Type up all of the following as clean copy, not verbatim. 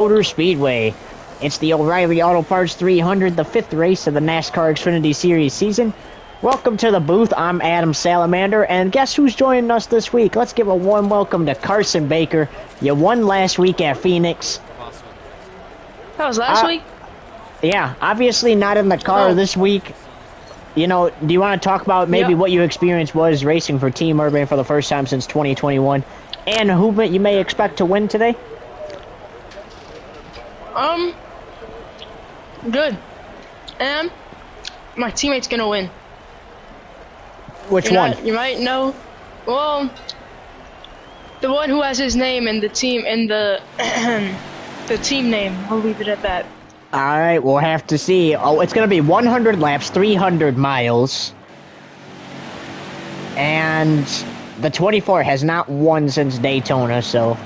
Motor Speedway. It's the O'Reilly Auto Parts 300, the fifth race of the NASCAR Xfinity Series season. Welcome to the booth. I'm Adam Salamander, and guess who's joining us this week? Let's give a warm welcome to Carson Baker. You won last week at Phoenix. That was last week? Yeah, obviously not in the car this week. You know, do you want to talk about maybe what your experience was racing for Team Urban for the first time since 2021, and who you may expect to win today? Good. And my teammate's gonna win. Which one? You might know. Well, the one who has his name in the team the team name. I'll leave it at that. All right, we'll have to see. Oh, it's gonna be 100 laps, 300 miles, and the 24 has not won since Daytona. So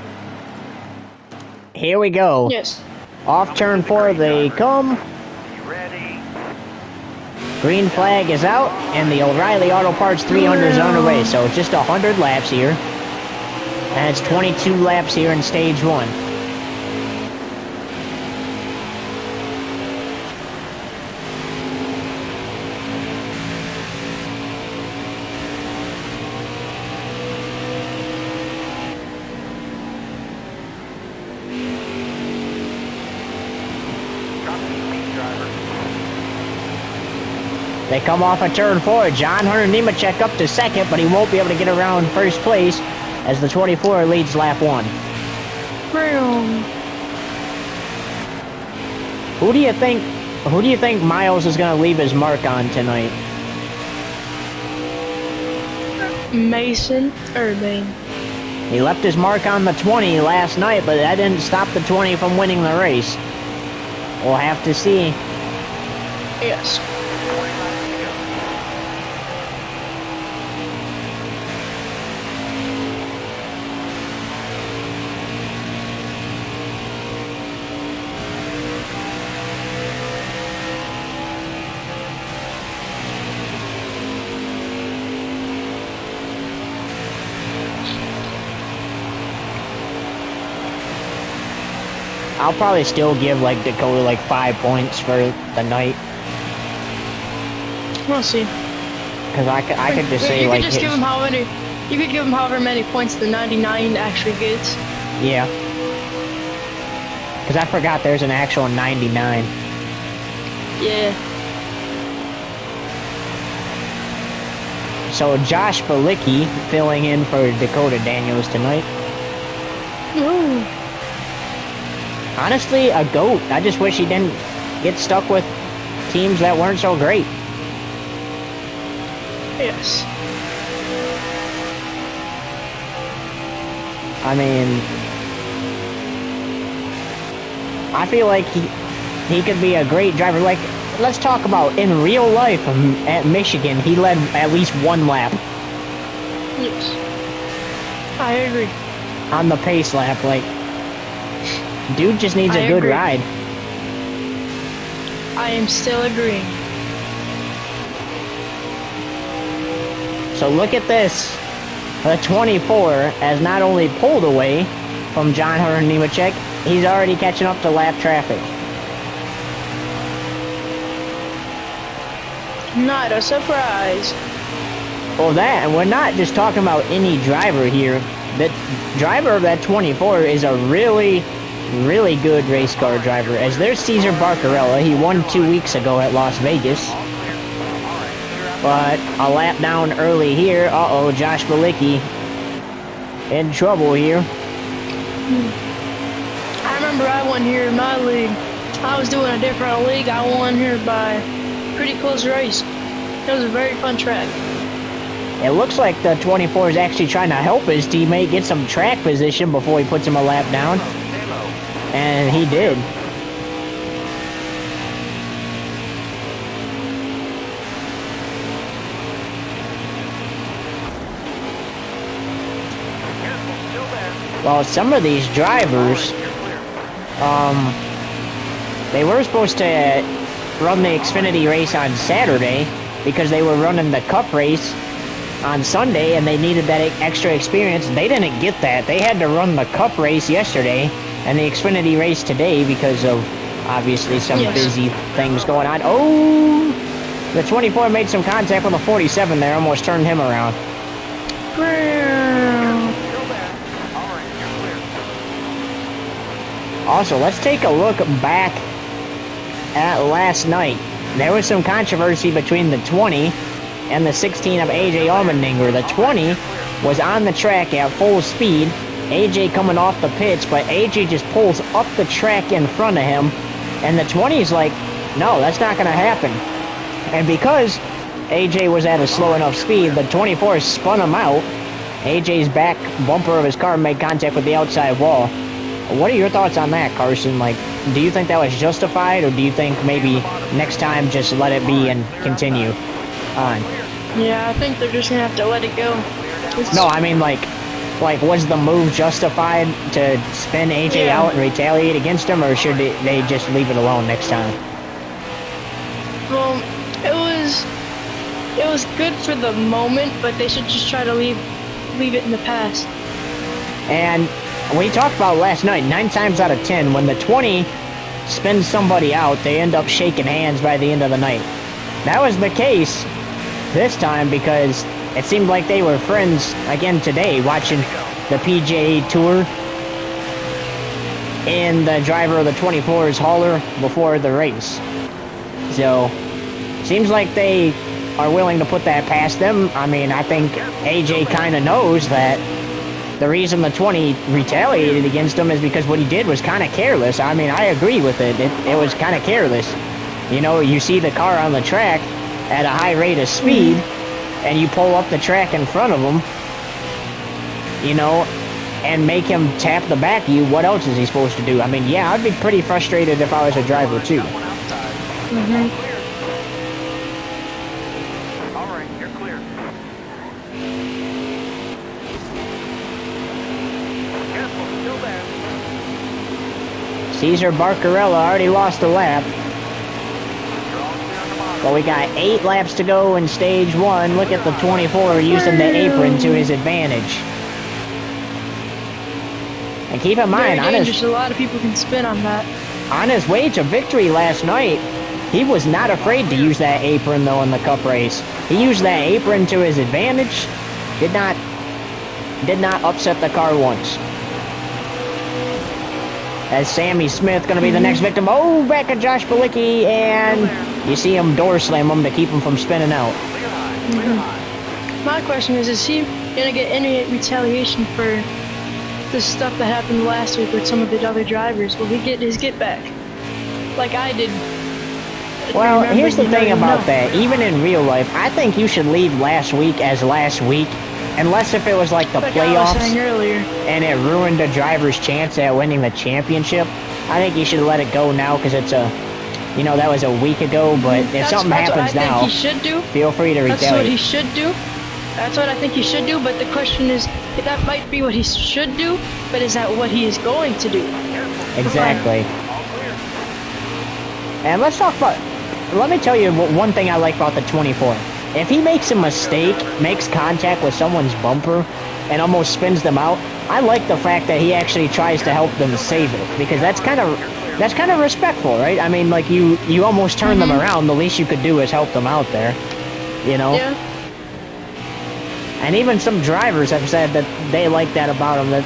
here we go. Yes. Off turn 4 they come. Green flag is out, and the O'Reilly Auto Parts 300 is on the way. So just 100 laps here, and it's 22 laps here in stage 1. They come off of turn 4. John Hunter Nemechek up to second, but he won't be able to get around first place as the 24 leads lap 1. Who do you think Miles is going to leave his mark on tonight? Mason Urban. He left his mark on the 20 last night, but that didn't stop the 20 from winning the race. We'll have to see. Yes. I'll probably still give Dakota 5 points for the night. We'll see. Because I could just say you could just give him you could give him however many points the 99 actually gets. Yeah. Because I forgot there's an actual 99. Yeah. So Josh Balicki filling in for Dakota Daniels tonight. Ooh. Honestly, a GOAT. I just wish he didn't get stuck with teams that weren't so great. Yes. I mean, I feel like he could be a great driver. Let's talk about in real life at Michigan, he led at least one lap. Yes. I agree. On the pace lap, dude just needs a good ride. I am still agreeing. So look at this. The 24 has not only pulled away from John Hunter Nemechek, he's already catching up to lap traffic. Not a surprise. Well, and we're not just talking about any driver here. The driver of that 24 is a really good race car driver, as there's Cesar Barcarella. He won 2 weeks ago at Las Vegas. But a lap down early here. Uh-oh, Josh Balicki in trouble here. I remember I won here in my league. I was doing a different league. I won here by pretty close race. It was a very fun track. It looks like the 24 is actually trying to help his teammate get some track position before he puts him a lap down. And he did. Well, some of these drivers, they were supposed to run the Xfinity race on Saturday because they were running the Cup race on Sunday, and they needed that extra experience. They didn't get that. They had to run the Cup race yesterday, and the Xfinity race today because of obviously some Yes. busy things going on. Oh, the 24 made some contact with the 47 there, almost turned him around. Also, let's take a look back at last night. There was some controversy between the 20 and the 16 of AJ Allmendinger. The 20 was on the track at full speed. AJ coming off the pits, but AJ just pulls up the track in front of him. And the 20 is like, no, that's not going to happen. And because AJ was at a slow enough speed, the 24 spun him out. AJ's back bumper of his car made contact with the outside wall. What are your thoughts on that, Carson? Like, do you think that was justified, or do you think maybe next time just let it be and continue on? Yeah, I think they're just gonna have to let it go. No, I mean, like, was the move justified to spin AJ out and retaliate against him, or should they just leave it alone next time? Well, it was good for the moment, but they should just try to leave it in the past. And we talked about last night, 9 times out of 10, when the 20 spins somebody out, they end up shaking hands by the end of the night. That was the case this time because it seemed like they were friends again today, watching the PGA Tour and the driver of the 24's hauler before the race. So, seems like they are willing to put that past them. I mean, I think AJ kind of knows that the reason the 20 retaliated against him is because what he did was kind of careless. I mean, I agree with it. It was kind of careless. You know, you see the car on the track at a high rate of speed, and you pull up the track in front of him, you know, and make him tap the back of you. What else is he supposed to do? I mean, yeah, I'd be pretty frustrated if I was a driver, too. Cesar Barcarella already lost a lap. But we got 8 laps to go in stage 1. Look at the 24 using the apron to his advantage. And keep in mind, a lot of people can spin on that. On his way to victory last night, he was not afraid to use that apron though in the Cup race. He used that apron to his advantage. Did not upset the car once. As Sammy Smith going to be the next victim. Oh, back at Josh Bilicki, and you see him door slam him to keep him from spinning out. My question is he going to get any retaliation for the stuff that happened last week with some of the other drivers? Will he get his get back? Like I did. Well, here's the thing about that. Even in real life, I think you should leave last week as last week. Unless if it was like the playoffs and it ruined a driver's chance at winning the championship, I think you should let it go now because it's you know, that was a week ago. But if something happens now, he should do. Feel free to retaliate. That's what he should do. That's what I think he should do. But the question is, that might be what he should do, but is that what he is going to do? Exactly. And let's talk about. Let me tell you one thing I like about the 24. If he makes a mistake, makes contact with someone's bumper, and almost spins them out, I like the fact that he actually tries to help them save it, because that's kind of respectful, right? I mean, like you almost turn them around. The least you could do is help them out there, you know. Yeah. And even some drivers have said that they like that about him, that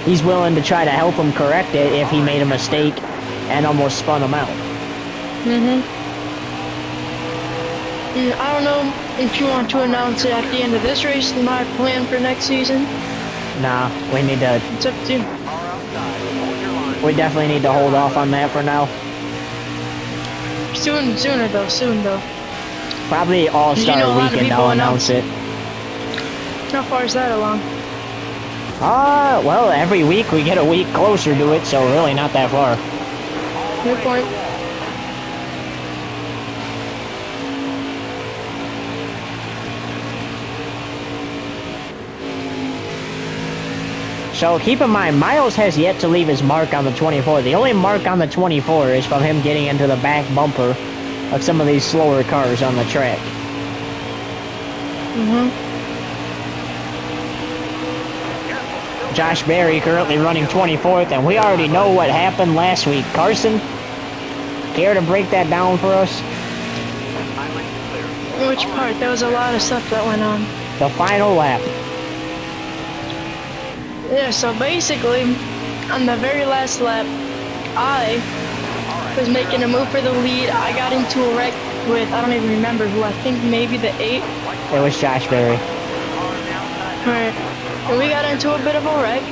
he's willing to try to help him correct it if he made a mistake and almost spun him out. I don't know if you want to announce it at the end of this race, my plan for next season. Nah, we need to. It's up to you. We definitely need to hold off on that for now. Soon though. Probably All-Star Weekend, I'll announce it. How far is that along? Well, every week we get a week closer to it, so really not that far. Good point. So keep in mind, Miles has yet to leave his mark on the 24. The only mark on the 24 is from him getting into the back bumper of some of these slower cars on the track. Josh Berry currently running 24th, and we already know what happened last week. Carson, care to break that down for us? Which part? There was a lot of stuff that went on. The final lap. Yeah, so basically, on the very last lap, I was making a move for the lead. I got into a wreck with, I don't even remember who, I think maybe the 8. It was Josh Berry. Right. And we got into a bit of a wreck.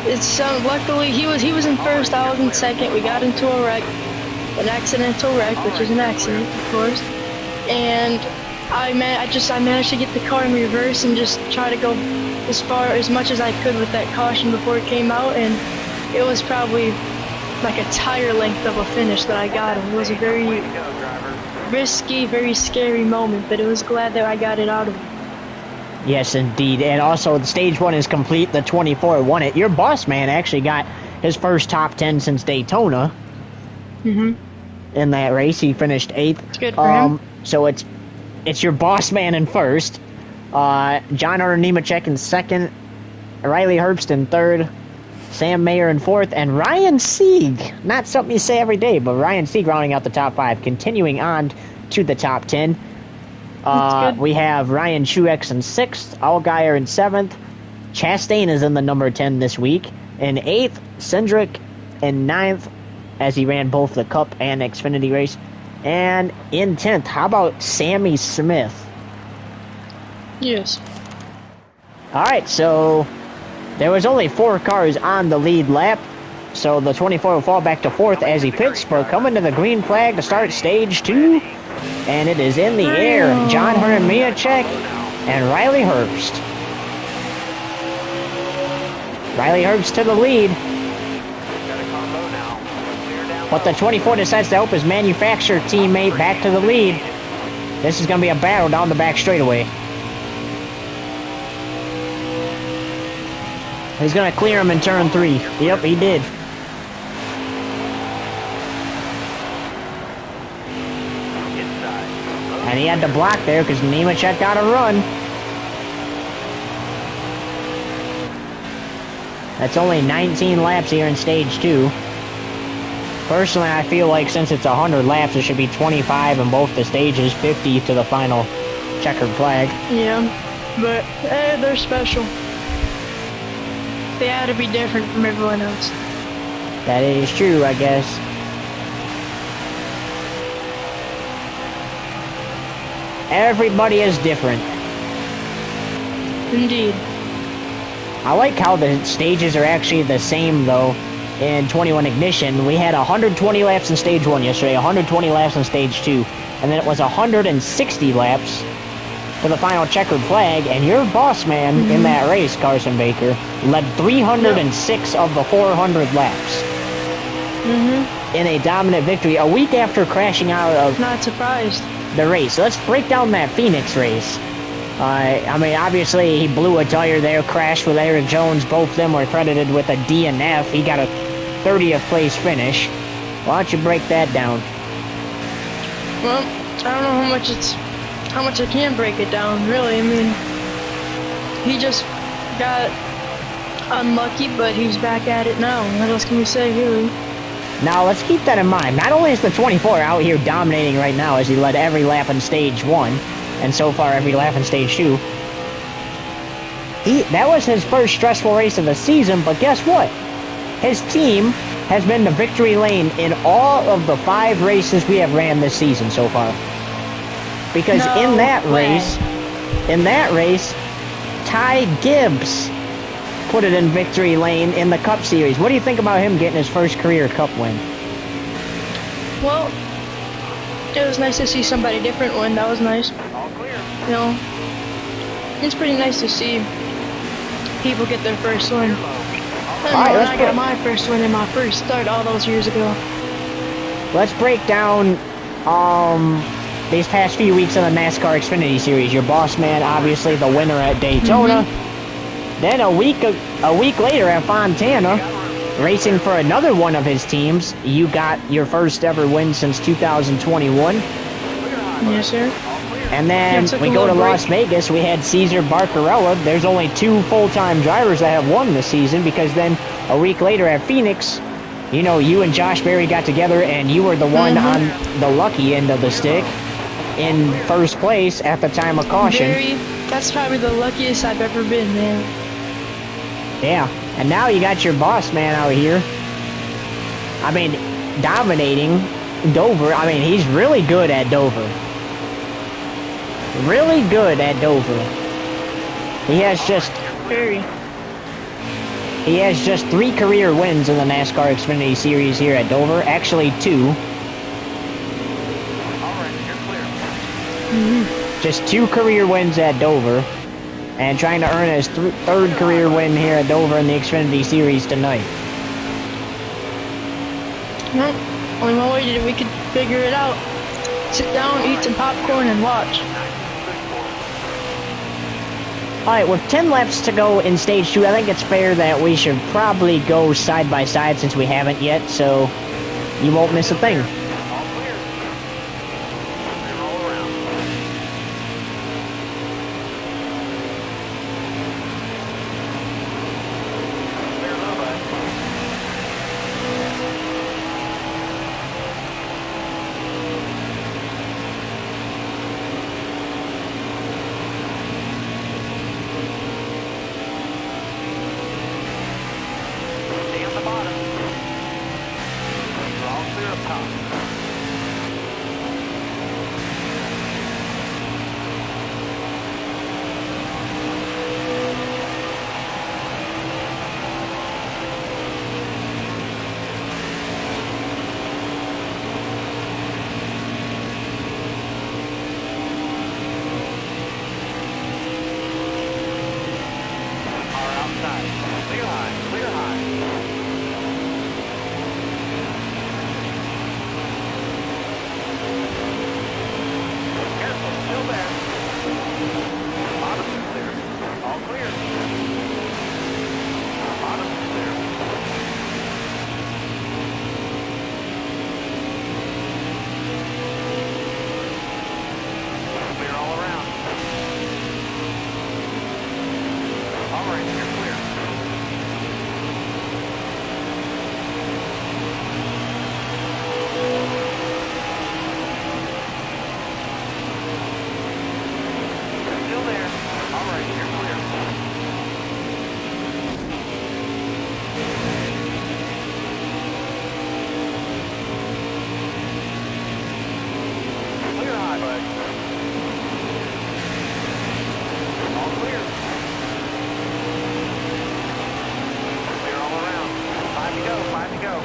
It's luckily he was in first, I was in second. We got into a wreck, an accidental wreck, which is an accident, of course. And I managed to get the car in reverse and just try to go as much as I could with that caution before it came out, and it was probably like a tire length of a finish that I got him. It was a very risky, very scary moment, but it was glad that I got it out of him. Yes, indeed. And also, the stage 1 is complete. The 24 won it. Your boss man actually got his first top 10 since Daytona. In that race, he finished 8th. It's good for him. So it's your boss man in first. John Hunter Nemechek in second. Riley Herbst in third. Sam Mayer in fourth. And Ryan Sieg. Not something you say every day, but Ryan Sieg rounding out the top 5. Continuing on to the top 10. We have Ryan Truex in 6th, Allgaier in 7th, Chastain is in the number 10 this week, in 8th, Cindric in 9th, as he ran both the Cup and Xfinity race, and in 10th, how about Sammy Smith? Yes. Alright, so there was only 4 cars on the lead lap, so the 24 will fall back to 4th as he pits, but coming to the green flag to start stage 2. And it is in the air. John Hunter Nemechek and Riley Herbst. Riley Herbst to the lead. But the 24 decides to help his manufacturer teammate back to the lead. This is going to be a battle down the back straightaway. He's going to clear him in turn 3. Yep, he did. And he had to block there because Nemechek got a run. That's only 19 laps here in stage 2. Personally, I feel like since it's 100 laps, it should be 25 in both the stages, 50 to the final checkered flag. Yeah, but they're special. They had to be different from everyone else. That is true, I guess. Everybody is different. Indeed. I like how the stages are actually the same, though, in 21 Ignition. We had 120 laps in stage 1 yesterday, 120 laps in stage 2, and then it was 160 laps for the final checkered flag, and your boss man in that race, Carson Baker, led 306 of the 400 laps. In a dominant victory, a week after crashing out of... Not surprised. The race. So let's break down that Phoenix race. I mean, obviously, he blew a tire there, crashed with Eric Jones. Both of them were credited with a DNF. He got a 30th place finish. Why don't you break that down? Well, I don't know how much I can break it down, really. I mean, he just got unlucky, but he's back at it now. What else can we say, really? Now, let's keep that in mind. Not only is the 24 out here dominating right now as he led every lap in stage 1, and so far every lap in stage 2. That was his first stressful race of the season, but guess what? His team has been to victory lane in all of the 5 races we have ran this season so far. Because in that race, Ty Gibbs put it in victory lane in the Cup Series. What do you think about him getting his first career Cup win? Well, it was nice to see somebody different win. That was nice. All clear. You know, it's pretty nice to see people get their first win. I got my first win in my first start all those years ago. Let's break down these past few weeks in the NASCAR Xfinity Series. Your boss man, obviously the winner at Daytona. Then a week later at Fontana, racing for another one of his teams, you got your first ever win since 2021. Yes, sir. And then took we a go to little Las break. Vegas. We had Cesar Barcarella. There's only 2 full-time drivers that have won this season, because then a week later at Phoenix, you know, you and Josh Berry got together and you were the one on the lucky end of the stick in first place at the time of caution. That's probably the luckiest I've ever been, man. Yeah, and now you got your boss man out here. I mean, dominating Dover. I mean, he's really good at Dover. Really good at Dover. He has just 3 career wins in the NASCAR Xfinity Series here at Dover. Actually, 2. Just 2 career wins at Dover, and trying to earn his 3rd career win here at Dover in the Xfinity Series tonight. Well, only one way we could figure it out. Sit down, eat some popcorn, and watch. Alright, with 10 laps to go in stage 2, I think it's fair that we should probably go side by side since we haven't yet, so you won't miss a thing.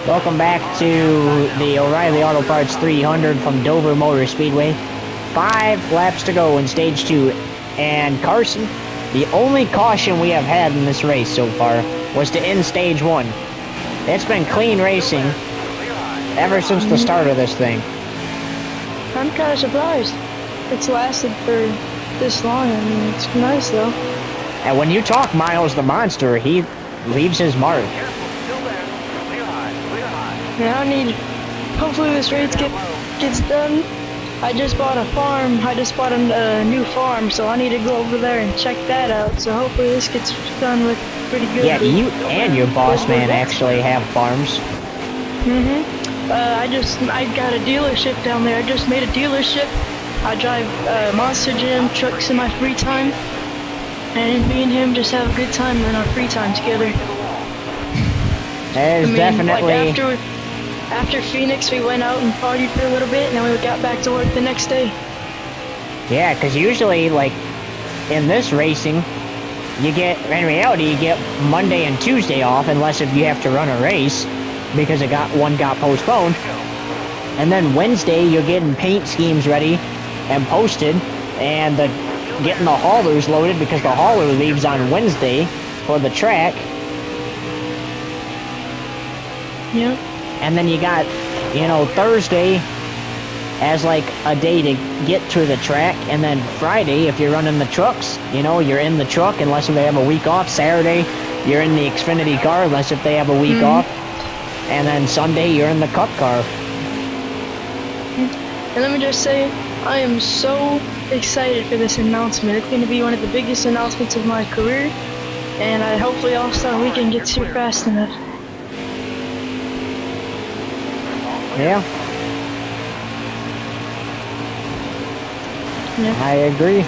Welcome back to the O'Reilly Auto Parts 300 from Dover Motor Speedway. 5 laps to go in stage 2. And Carson, the only caution we have had in this race so far was to end stage 1. It's been clean racing ever since the start of this thing. I'm kind of surprised it's lasted for this long. I mean, it's nice though. And when you talk Miles the Monster, he leaves his mark. Yeah, hopefully this race gets done. I just bought a farm. I just bought a new farm, so I need to go over there and check that out. So hopefully this gets done with pretty good. Yeah, you and your boss man actually have farms. I got a dealership down there. I just made a dealership. I drive Monster Jam trucks in my free time, and me and him just have a good time in our free time together. That is definitely. Like after Phoenix, we went out and partied for a little bit, and then we got back to work the next day. Yeah, because usually, like, in this racing, in reality, you get Monday and Tuesday off, unless if you have to run a race, because one got postponed. And then Wednesday, you're getting paint schemes ready and posted, and getting the haulers loaded, because the hauler leaves on Wednesday for the track. Yeah. And then you got, Thursday as like a day to get to the track, and then Friday, if you're running the trucks, you're in the truck unless if they have a week off. Saturday, you're in the Xfinity car unless if they have a week off. And then Sunday, you're in the Cup car. And let me just say, I am so excited for this announcement. It's going to be one of the biggest announcements of my career, and hopefully All-Star Weekend gets here fast enough. Yeah. I agree.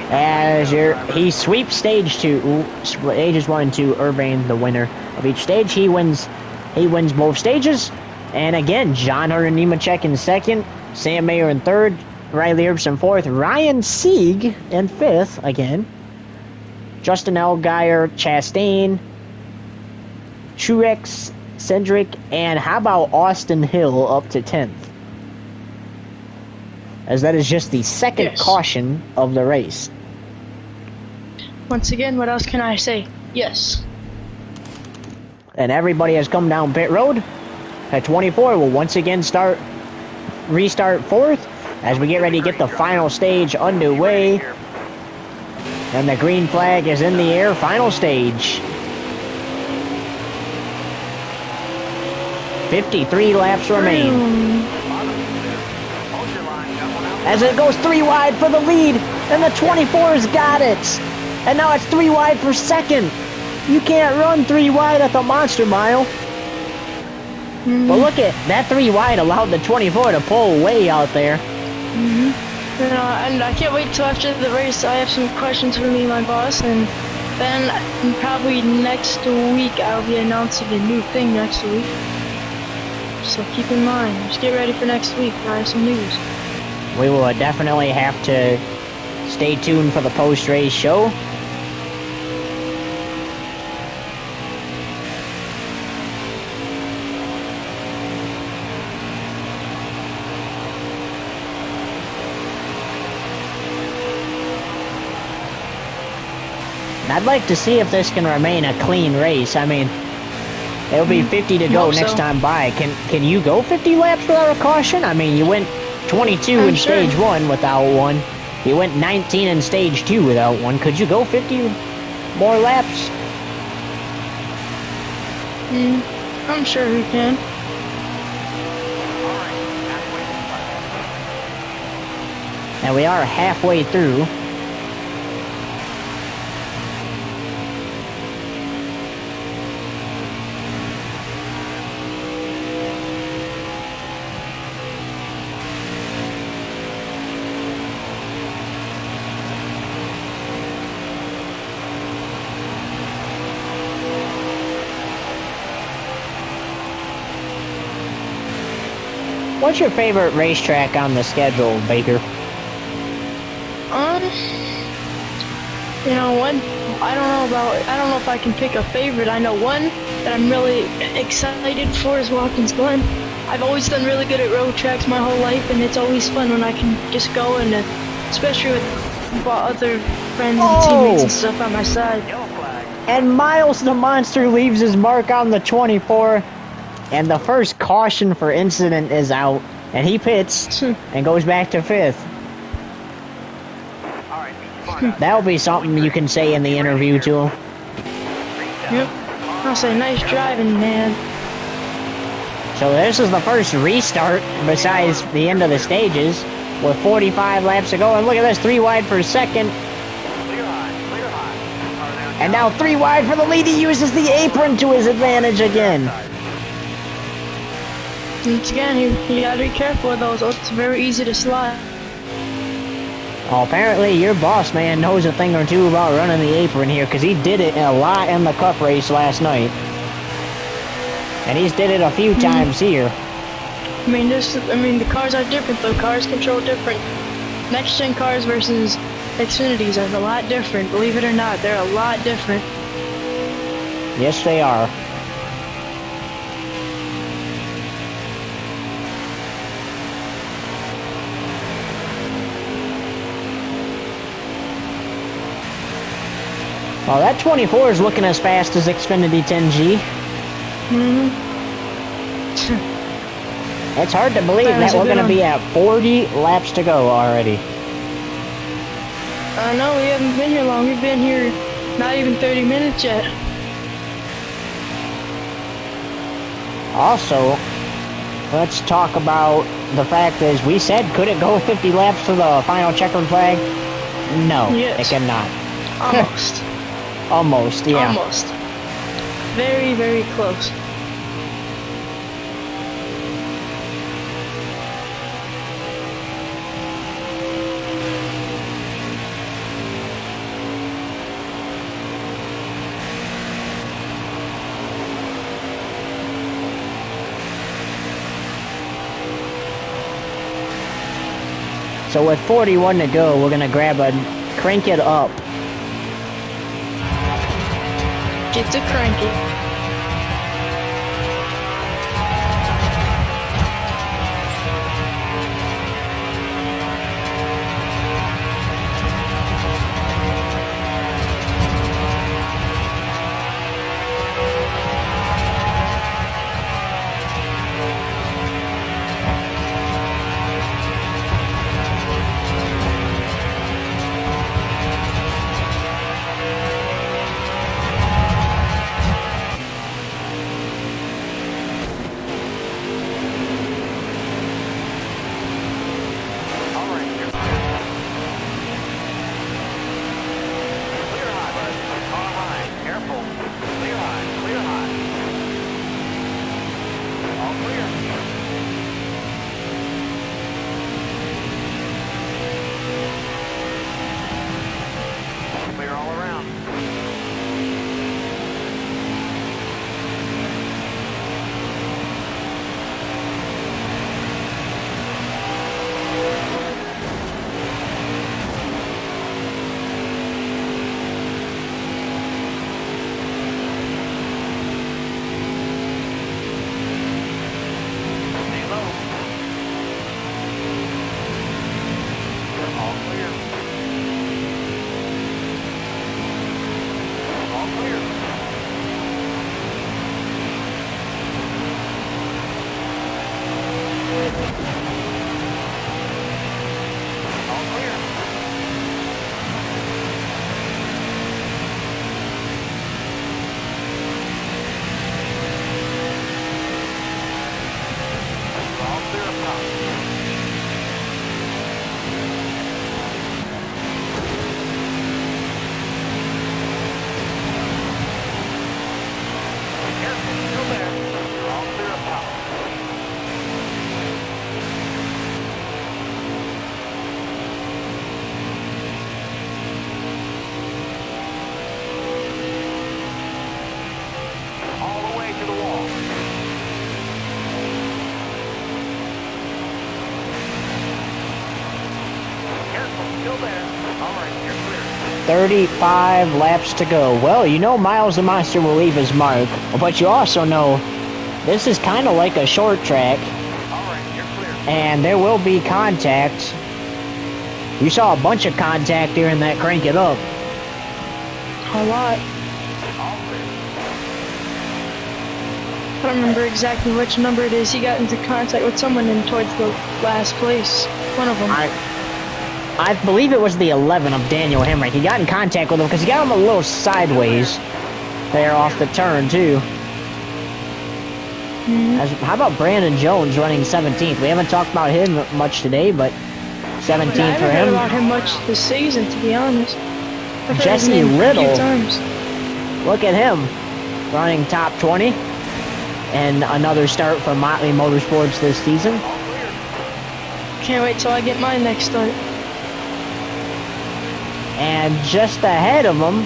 As he sweeps stage 2, stages 1 and 2, Urban the winner of each stage. He wins both stages. And again, John Hunter Nemechek in 2nd, Sam Mayer in 3rd, Riley Herbst in 4th, Ryan Sieg in 5th again, Justin Allgaier, Chastain, Truex, Cedric, and how about Austin Hill up to 10th? As that is just the second caution of the race. Once again, what else can I say? Yes. And everybody has come down pit road. At 24 will once again restart 4th as we get ready to get the final stage underway. And the green flag is in the air. Final stage. 53 laps remain. As it goes 3 wide for the lead, and the 24's got it. And now it's 3 wide for 2nd. You can't run 3 wide at the Monster Mile. But look at that 3 wide allowed the 24 to pull way out there. And I can't wait till after the race. I have some questions for me and my boss, and then probably next week I'll be announcing a new thing next week. So keep in mind, just get ready for next week. I have some news. We will definitely have to stay tuned for the post-race show. I'd like to see if this can remain a clean race. I mean, it'll be 50 to go next time by. Can you go 50 laps without a caution? I mean, you went 22 in stage 1 without one. You went 19 in stage 2 without one. Could you go 50 more laps? I'm sure we can. And we are halfway through. What's your favorite racetrack on the schedule, Baker? You know what? I don't know if I can pick a favorite. I know one that I'm really excited for is Watkins Glen. I've always done really good at road tracks my whole life, and it's always fun when I can just go and, especially with other friends and teammates and stuff on my side. And Miles the Monster leaves his mark on the 24. And the first caution for incident is out, and he pits and goes back to 5th. That'll be something you can say in the interview to him. Yep. I'll say, nice driving, man. So this is the first restart besides the end of the stages with 45 laps to go. And look at this, 3 wide for 2nd. And now 3 wide for the lead. He uses the apron to his advantage again. Once again, you gotta be careful with those. It's very easy to slide. Well, apparently your boss man knows a thing or two about running the apron here, because he did it a lot in the Cup race last night. And he's did it a few times here. I mean, the cars are different though. Cars control different. Next gen cars versus Xfinities are a lot different. Believe it or not, they're a lot different. Yes, they are. Well, that 24 is looking as fast as Xfinity 10G. It's hard to believe that we're going to be at 40 laps to go already. I know, we haven't been here long. We've been here not even 30 minutes yet. Also, let's talk about the fact is, we said, could it go 50 laps to the final checkered flag? No, Yes. it cannot. Almost. Almost, yeah. Almost. Very, very close. So with 41 to go, we're gonna grab a crank it up. Get to cranky. the wall. Careful, still there. All right, you're clear. 35 laps to go. Well, you know Miles the Monster will leave his mark, but you also know this is kind of like a short track, All right, you're clear. and there will be contact. You saw a bunch of contact during that crank it up. A lot. All clear. I don't remember exactly which number it is. He got into contact with someone in towards the last place. One of them. I believe it was the 11 of Daniel Hemrick. He got in contact with him because he got him a little sideways there off the turn, too. How about Brandon Jones running 17th? We haven't talked about him much today, but 17th I haven't for heard him. about him much this season, to be honest. I've heard his Jesse name a few Little. times. Look at him running top 20. And another start for Motley Motorsports this season. Can't wait till I get my next start. And just ahead of him,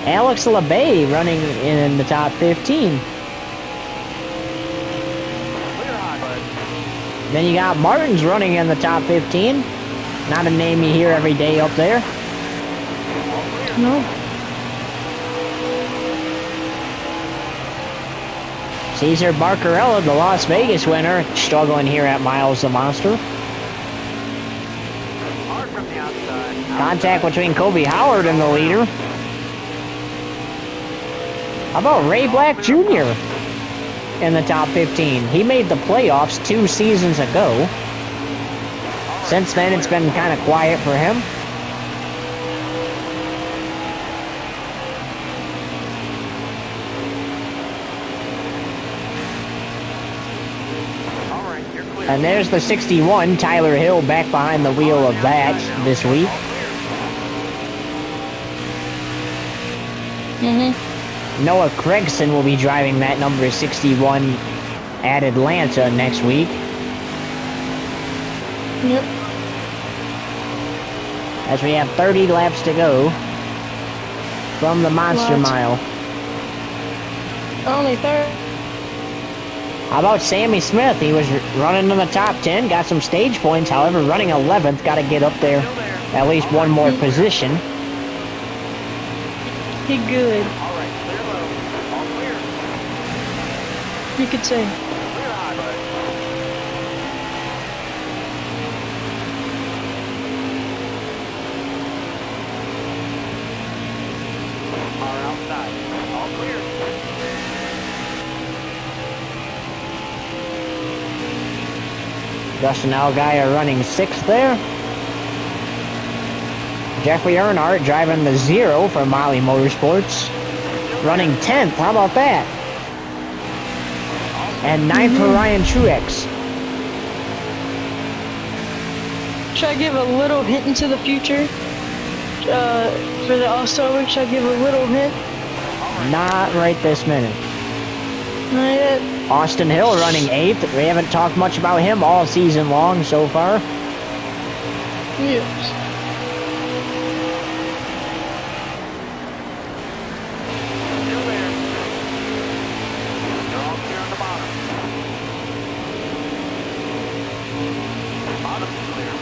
Alex LeBay running in the top 15. Clear high, bud. Then you got Martins running in the top 15. Not a name you hear every day up there. No. Cesar Barcarella, the Las Vegas winner, struggling here at Miles the Monster. Hard from the outside. Contact between Kobe Howard and the leader. How about Ray Black Jr. in the top 15? He made the playoffs 2 seasons ago. Since then, it's been kind of quiet for him. All right, You're clear. And there's the 61, Tyler Hill, back behind the wheel of that this week. Noah Gregson will be driving that number 61 at Atlanta next week. Yep. As we have 30 laps to go from the Monster Mile. Only third. How about Sammy Smith? He was running in the top 10, got some stage points. However, running 11th, got to get up there at least one more position. He good. All right, clear low. All clear. You could say. Clear high, bud. Car outside. All clear. Justin Allgaier running 6th there. Jeffrey Earnhardt driving the 0 for Molly Motorsports. Running 10th, how about that? And 9th for Ryan Truex. Should I give a little hint into the future? For the All-Star Week, should I give a little hint? Not right this minute. Not yet. Austin Hill running 8th. We haven't talked much about him all season long so far. Yes. Still there. You're all clear on the bottom. Bottom's clear.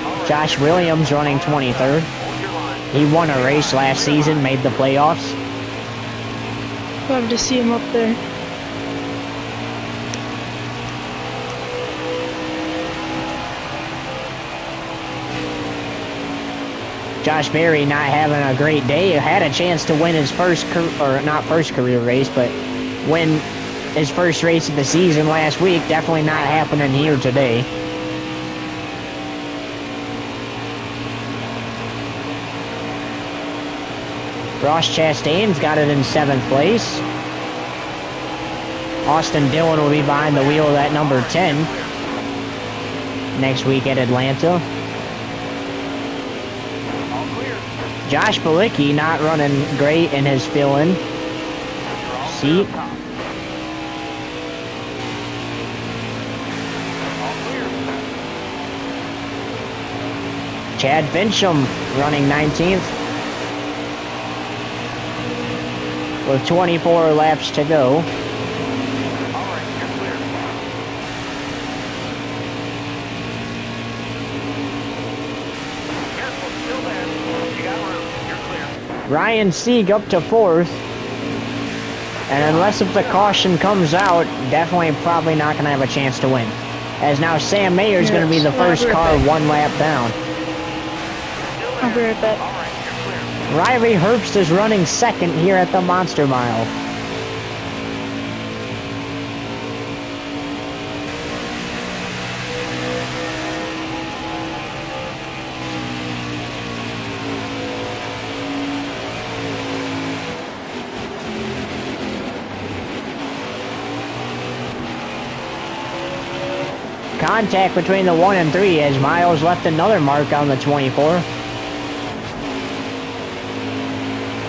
All right. Josh Williams running 23rd. Hold your line. He won a race last season, made the playoffs. Love to see him up there. Josh Berry not having a great day. Had a chance to win his first, not first career race, but win his first race of the season last week. Definitely not happening here today. Ross Chastain's got it in 7th place. Austin Dillon will be behind the wheel of that number 10 next week at Atlanta. All clear. Josh Balicki not running great in his fill-in You're all clear seat. up top. All clear. Chad Fincham running 19th with 24 laps to go. All right, you're clear. Careful, still there. You got room. You're clear. Ryan Sieg up to 4th. And unless if the caution comes out, definitely probably not going to have a chance to win. As now Sam Mayer is going to be the first car 1 lap down. Still I'll be there. right back. All right, you're clear. Riley Herbst is running 2nd here at the Monster Mile. Contact between the 1 and 3 as Miles left another mark on the 24.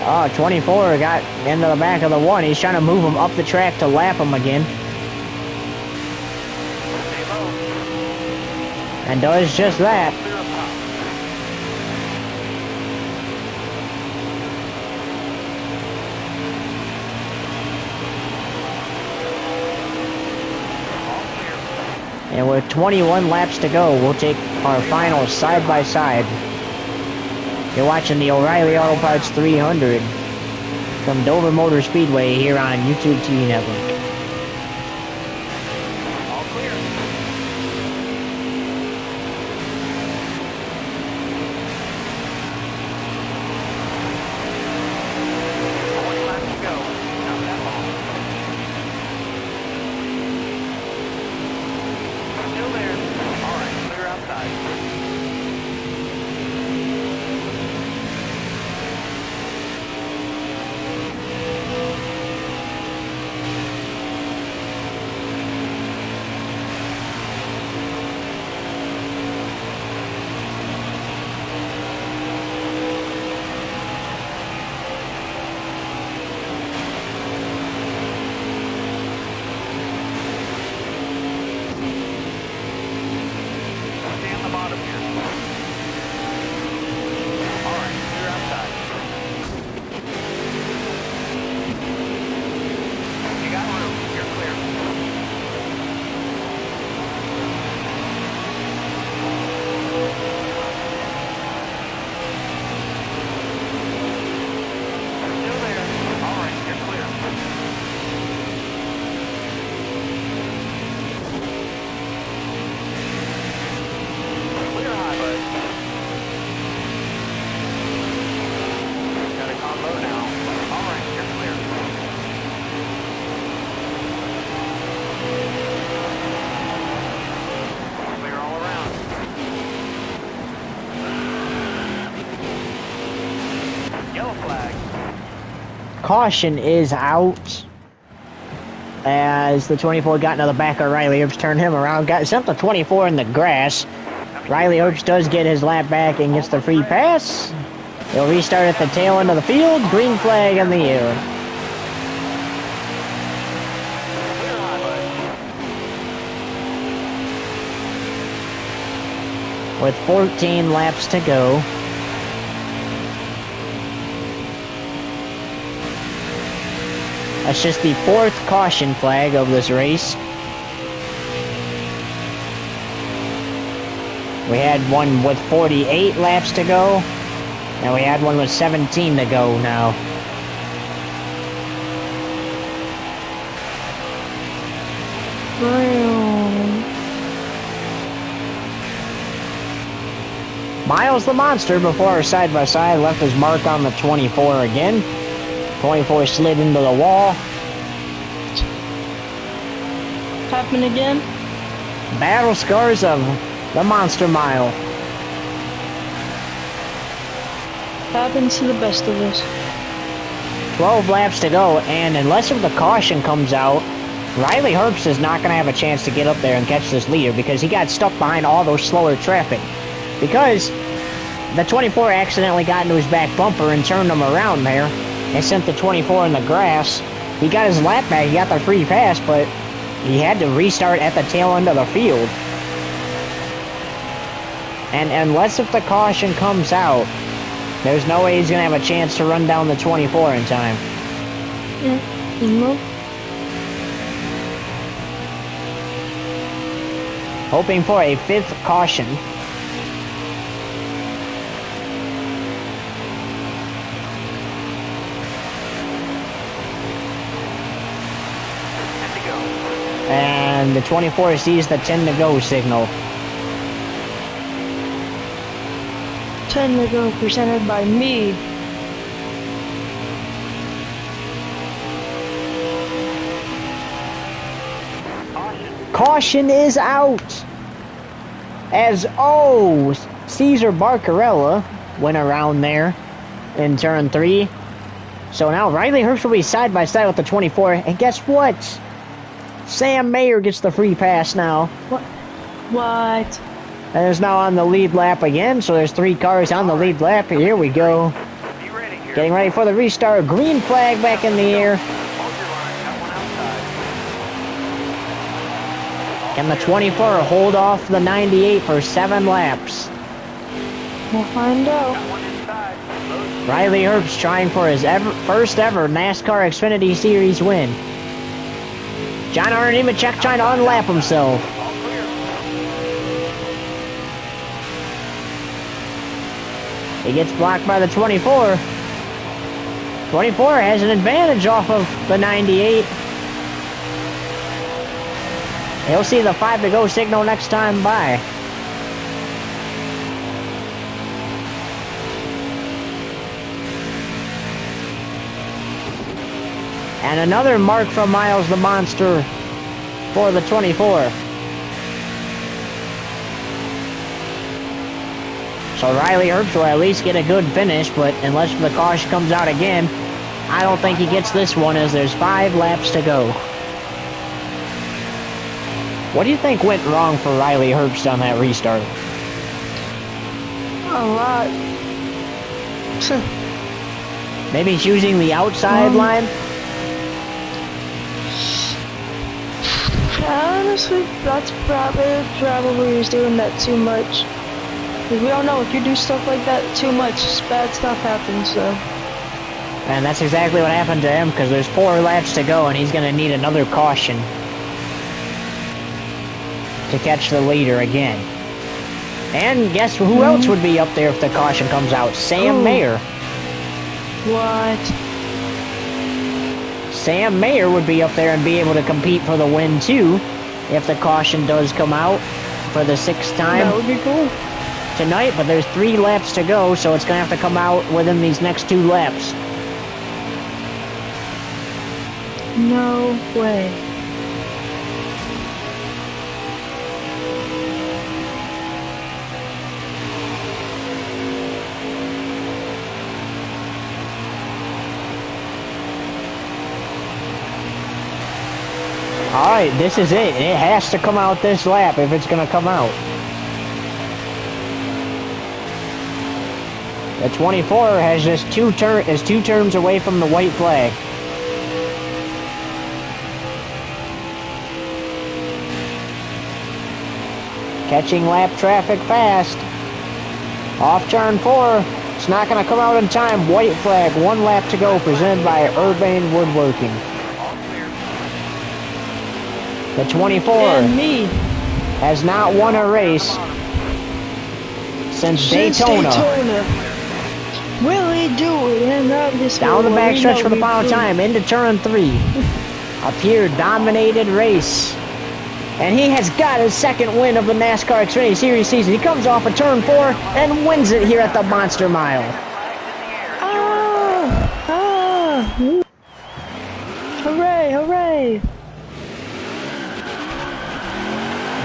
Oh, 24 got into the back of the 1. He's trying to move him up the track to lap him again. Stay low. And does just that. Clear up top. All clear. And with 21 laps to go, we'll take our final side by side. You're watching the O'Reilly Auto Parts 300 from Dover Motor Speedway here on YouTube TV Network. All clear. 20 laps to go. Not that long. Still there. All right, clear outside. Caution is out. As the 24 got into the back of Riley Herbst, turned him around, sent the 24 in the grass. Riley Herbst does get his lap back and gets the free pass. He'll restart at the tail end of the field. Green flag in the air. With 14 laps to go. That's just the 4th caution flag of this race. We had one with 48 laps to go, and we had one with 17 to go now. Miles the Monster, before our side-by-side, left his mark on the 24 again. 24 slid into the wall. Happen again? Battle scars of the Monster Mile. Happens to the best of us. 12 laps to go, and unless if the caution comes out, Riley Herbst is not going to have a chance to get up there and catch this leader because he got stuck behind all those slower traffic. Because the 24 accidentally got into his back bumper and turned him around there and sent the 24 in the grass. He got his lap back, he got the free pass, but he had to restart at the tail end of the field. And unless if the caution comes out, there's no way he's going to have a chance to run down the 24 in time. No. Hoping for a 5th caution. And the 24 sees the 10 to go signal. 10 to go, presented by me. Caution is out. As Cesar Barcarella went around there in turn 3. So now Riley Herbst will be side by side with the 24. And guess what? Sam Mayer gets the free pass now. What? And is now on the lead lap again, so there's 3 cars on the lead lap. Here we go. Getting ready for the restart. Green flag back in the air. Can the 24 hold off the 98 for 7 laps? We'll find out. Riley Herbst trying for his first ever NASCAR Xfinity Series win. John Nemechek trying to unlap himself. He gets blocked by the 24. 24 has an advantage off of the 98. He'll see the 5 to go signal next time by. And another mark from Miles the Monster for the 24. So Riley Herbst will at least get a good finish, but unless the caution comes out again, I don't think he gets this one as there's 5 laps to go. What do you think went wrong for Riley Herbst on that restart? A lot. Maybe he's using the outside line? Honestly, that's probably he's doing that too much. Because we all know if you do stuff like that too much, bad stuff happens, so. And that's exactly what happened to him, because there's 4 laps to go, and he's going to need another caution to catch the leader again. And guess who else would be up there if the caution comes out? Sam Mayer. What? Sam Mayer would be up there and be able to compete for the win too, if the caution does come out for the 6th time. That would be cool. Tonight, but there's 3 laps to go, so it's going to have to come out within these next 2 laps. No way. Alright, this is it. It has to come out this lap if it's going to come out. The 24 has just two turns away from the white flag. Catching lap traffic fast. Off turn 4. It's not going to come out in time. White flag. 1 lap to go. Presented by Urbane Woodworking. The 24 And me. has not won a race since Daytona. Will he do it? And not this Down the one. backstretch We for the know final he time into turn 3. A pure dominated race. And he has got his second win of the NASCAR Xfinity Series season. He comes off of turn 4 and wins it here at the Monster Mile. Hooray, hooray.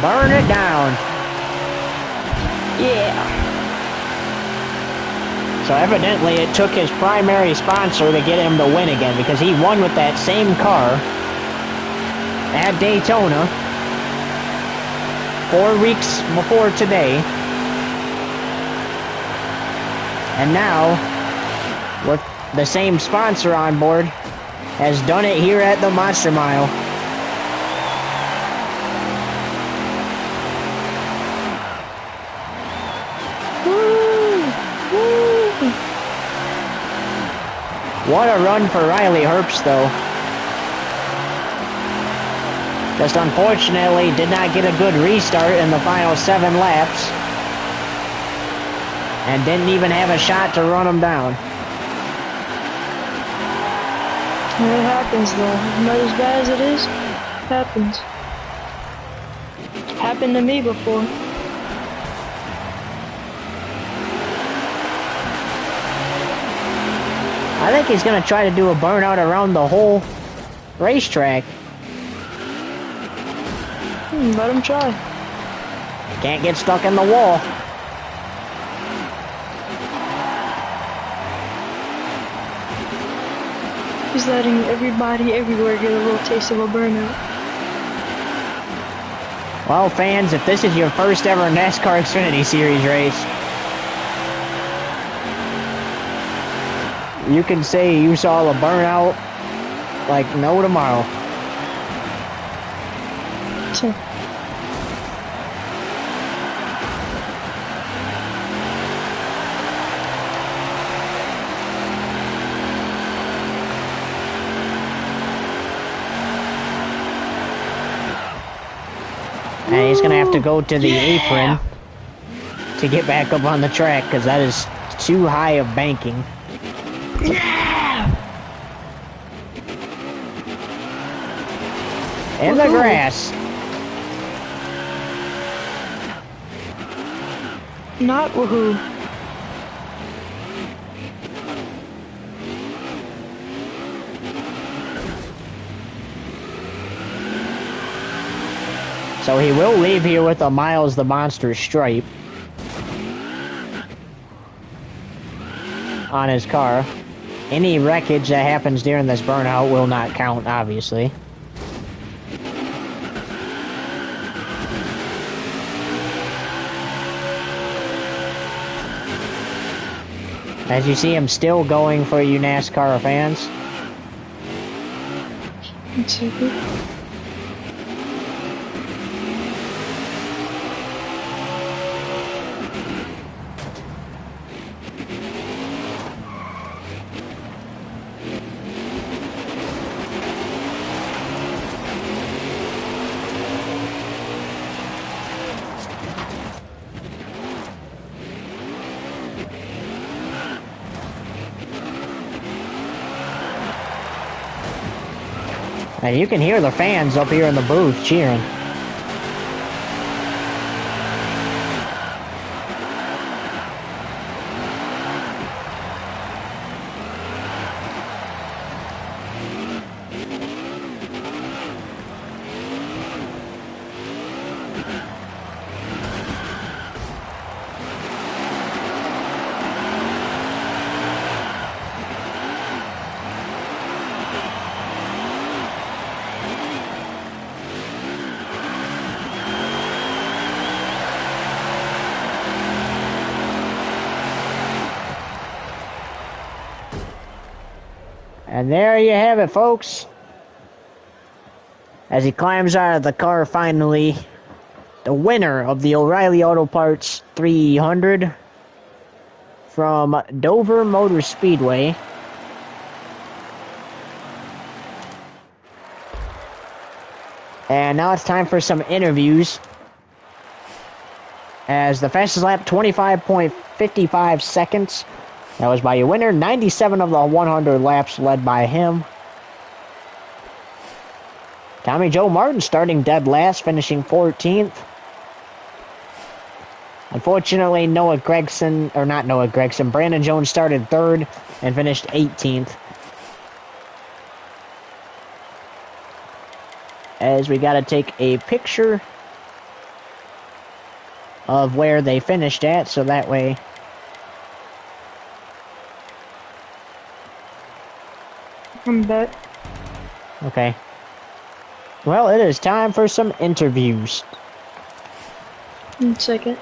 Burn it down. Yeah. So evidently it took his primary sponsor to get him to win again, because he won with that same car at Daytona 4 weeks before today. And now, with the same sponsor on board, has done it here at the Monster Mile. What a run for Riley Herbst, though. Just unfortunately did not get a good restart in the final 7 laps. And didn't even have a shot to run him down. It happens though. Not as bad as it is, it happens. Happened to me before. I think he's going to try to do a burnout around the whole racetrack. Let him try. Can't get stuck in the wall. He's letting everybody everywhere get a little taste of a burnout. Well, fans, if this is your first ever NASCAR Xfinity Series race, you can say you saw a burnout like no tomorrow. So. And he's going to have to go to the apron to get back up on the track, because that is too high of banking. Yeah! In the grass. Not woohoo. So he will leave here with a Miles the Monster stripe on his car. Any wreckage that happens during this burnout will not count, obviously. As you see him still going for you NASCAR fans. Let's see. And you can hear the fans up here in the booth cheering. And there you have it, folks. As he climbs out of the car finally, the winner of the O'Reilly Auto Parts 300 from Dover Motor Speedway. And now it's time for some interviews. As the fastest lap, 25.55 seconds. That was by your winner. 97 of the 100 laps led by him. Tommy Joe Martin starting dead last, finishing 14th. Unfortunately, Brandon Jones started third and finished 18th. As we got to take a picture of where they finished at, so that way I'm back. Okay. Well, it is time for some interviews. 1 second.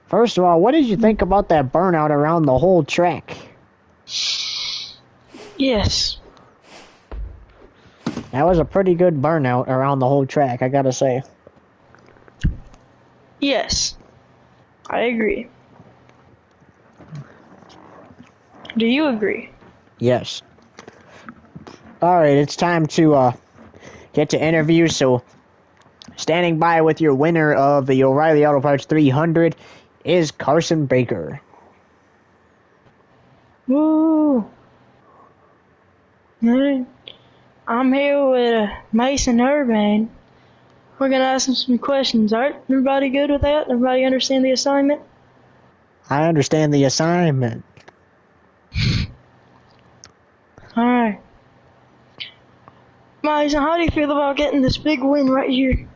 First of all, what did you think about that burnout around the whole track? Yes. That was a pretty good burnout around the whole track, I gotta say. Yes. I agree. Do you agree? Yes. Alright, it's time to get to interviews, so standing by with your winner of the O'Reilly Auto Parts 300 is Carson Baker. Woo! Alright. I'm here with Mason Irvine. We're gonna ask him some questions, alright? Everybody good with that? Everybody understand the assignment? I understand the assignment. Alright. Mason, how do you feel about getting this big win right here?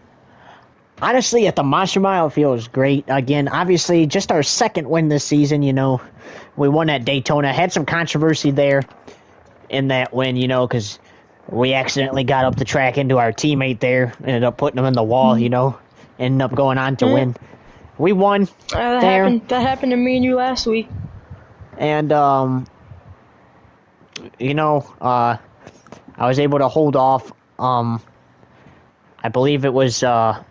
Honestly, at the Monster Mile, it feels great. Again, obviously, just our second win this season, you know. We won at Daytona. Had some controversy there in that win, you know, because we accidentally got up the track into our teammate there. Ended up putting him in the wall, you know. Ended up going on to win. We won there. That happened to me and you last week. And, you know, I was able to hold off, I believe it was, I'm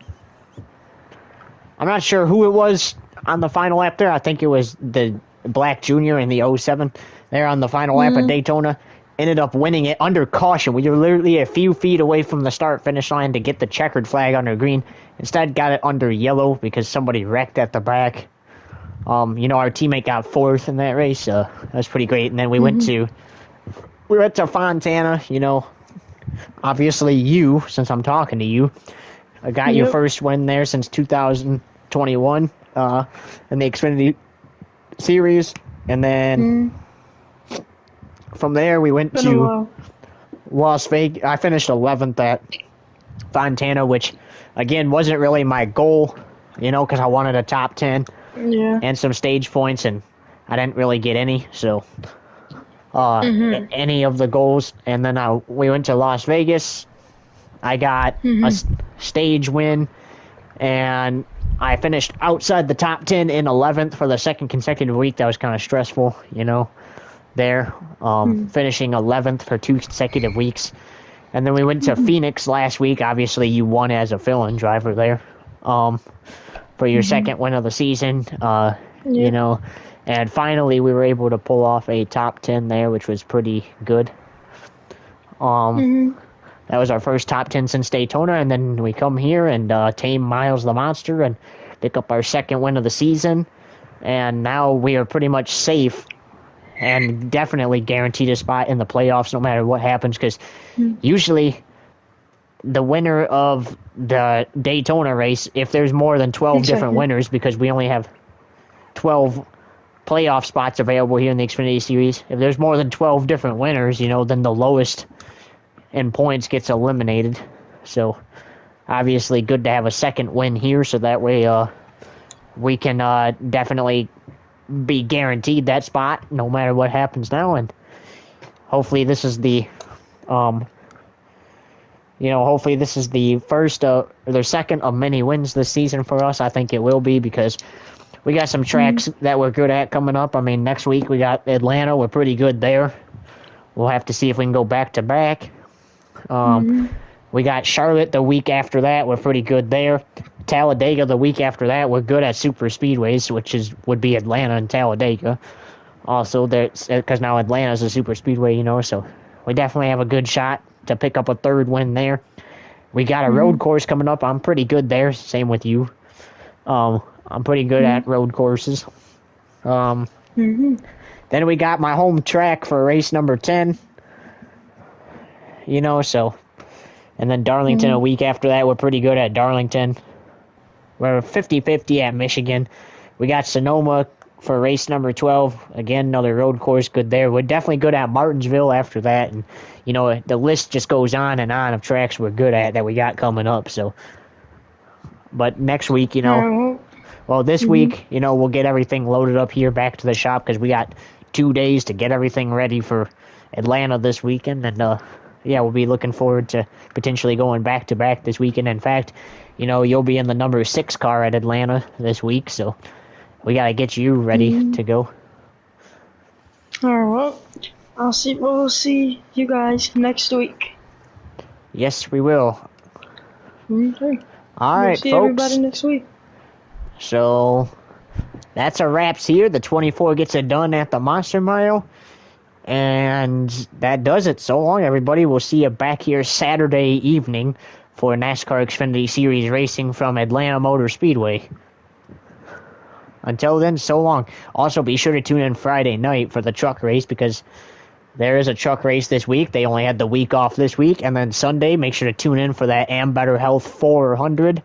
not sure who it was on the final lap there. I think it was the Black Jr. in the 07 there on the final lap at Daytona. Ended up winning it under caution. We were literally a few feet away from the start-finish line to get the checkered flag under green. Instead, got it under yellow because somebody wrecked at the back. You know, our teammate got fourth in that race. That was pretty great. And then we went to Fontana, you know. Obviously, you, since I'm talking to you, got your first win there since 2021 in the Xfinity Series. And then from there, we went to Las Vegas. I finished 11th at Fontana, which, again, wasn't really my goal, you know, because I wanted a top 10 and some stage points, and I didn't really get any, so any of the goals. And then we went to Las Vegas. I got a stage win, and I finished outside the top 10 in 11th for the second consecutive week. That was kind of stressful, you know, there, finishing 11th for 2 consecutive weeks. And then we went to Phoenix last week. Obviously, you won as a fill-in driver there for your second win of the season, you know. And finally, we were able to pull off a top 10 there, which was pretty good. That was our first top 10 since Daytona, and then we come here and tame Miles the Monster and pick up our second win of the season. And now we are pretty much safe and definitely guaranteed a spot in the playoffs no matter what happens, because usually the winner of the Daytona race, if there's more than 12 different winners, because we only have 12 playoff spots available here in the Xfinity Series, if there's more than 12 different winners, you know, then the lowest in points gets eliminated. So obviously good to have a second win here, so that way we can definitely be guaranteed that spot no matter what happens now. And hopefully this is the hopefully this is the first or the second of many wins this season for us. I think it will be, because We got some tracks that we're good at coming up. I mean, next week we got Atlanta. We're pretty good there. We'll have to see if we can go back to back. We got Charlotte the week after that. We're pretty good there. Talladega the week after that. We're good at super speedways, which would be Atlanta and Talladega. Also, because now Atlanta's a super speedway, so we definitely have a good shot to pick up a third win there. We got a road course coming up. I'm pretty good there. Same with you. I'm pretty good at road courses. Then we got my home track for race number 10. So. And then Darlington a week after that. We're pretty good at Darlington. We're 50-50 at Michigan. We got Sonoma for race number 12. Again, another road course, good there. We're definitely good at Martinsville after that. And, the list just goes on and on of tracks we're good at that we got coming up. So, but next week, this week, we'll get everything loaded up here back to the shop because we got 2 days to get everything ready for Atlanta this weekend. And, we'll be looking forward to potentially going back to back this weekend. In fact, you'll be in the number 6 car at Atlanta this week. So we got to get you ready to go. All right, well, we'll see you guys next week. Yes, we will. Okay. All right, we'll see folks. Everybody next week. So that's a wraps here. The 24 gets it done at the Monster Mile. And that does it. So long, everybody. We'll see you back here Saturday evening for NASCAR Xfinity Series racing from Atlanta Motor Speedway. Until then, so long. Also, be sure to tune in Friday night for the truck race because there is a truck race this week. They only had the week off this week. And then Sunday, make sure to tune in for that Am Better Health 400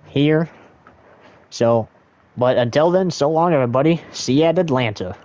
here. But until then, so long, everybody. See you at Atlanta.